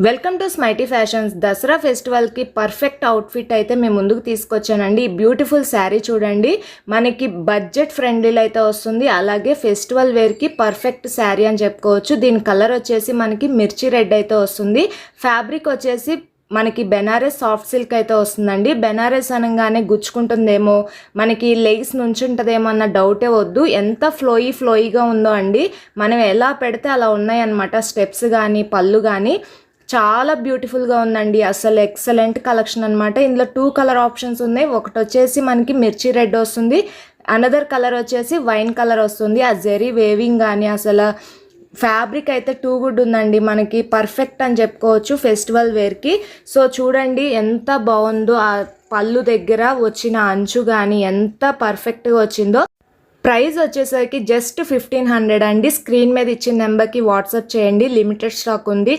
Welcome to Smighty Fashions. Dasara ఫెస్టివల్కి perfect outfit అయితే మేము ముందుకు తీసుకొచ్చానండి. ఈ బ్యూటిఫుల్ శారీ చూడండి, మనకి బడ్జెట్ ఫ్రెండ్లీలో అయితే వస్తుంది. అలాగే ఫెస్టివల్ వేర్కి పర్ఫెక్ట్ శారీ అని చెప్పుకోవచ్చు. దీని కలర్ వచ్చేసి మనకి మిర్చి రెడ్ అయితే వస్తుంది. ఫ్యాబ్రిక్ వచ్చేసి మనకి బెనారస్ సాఫ్ట్ సిల్క్ అయితే వస్తుందండి. బెనారస్ అనగానే గుచ్చుకుంటుందేమో, మనకి లెగ్స్ నుంచుంటుందేమో అన్న డౌటే వద్దు. ఎంత ఫ్లోయిగా ఉందో అండి. మనం ఎలా పెడితే అలా ఉన్నాయన్నమాట. స్టెప్స్ కానీ పళ్ళు కానీ చాలా బ్యూటిఫుల్గా ఉందండి. అసలు ఎక్సలెంట్ కలెక్షన్ అనమాట. ఇందులో 2 కలర్ ఆప్షన్స్ ఉన్నాయి. ఒకటి వచ్చేసి మనకి మిర్చి రెడ్ వస్తుంది, అనదర్ కలర్ వచ్చేసి వైన్ కలర్ వస్తుంది. ఆ జెరీ వేవింగ్ కానీ అసలు ఫ్యాబ్రిక్ అయితే టూ గుడ్ ఉందండి. మనకి పర్ఫెక్ట్ అని చెప్పుకోవచ్చు ఫెస్టివల్ వేర్కి. సో చూడండి ఎంత బాగుందో. ఆ పళ్ళు దగ్గర వచ్చిన అంచు కానీ ఎంత పర్ఫెక్ట్గా వచ్చిందో. ప్రైస్ వచ్చేసరికి జస్ట్ 1500 అండి. స్క్రీన్ మీద ఇచ్చిన నెంబర్కి వాట్సాప్ చేయండి. లిమిటెడ్ స్టాక్ ఉంది.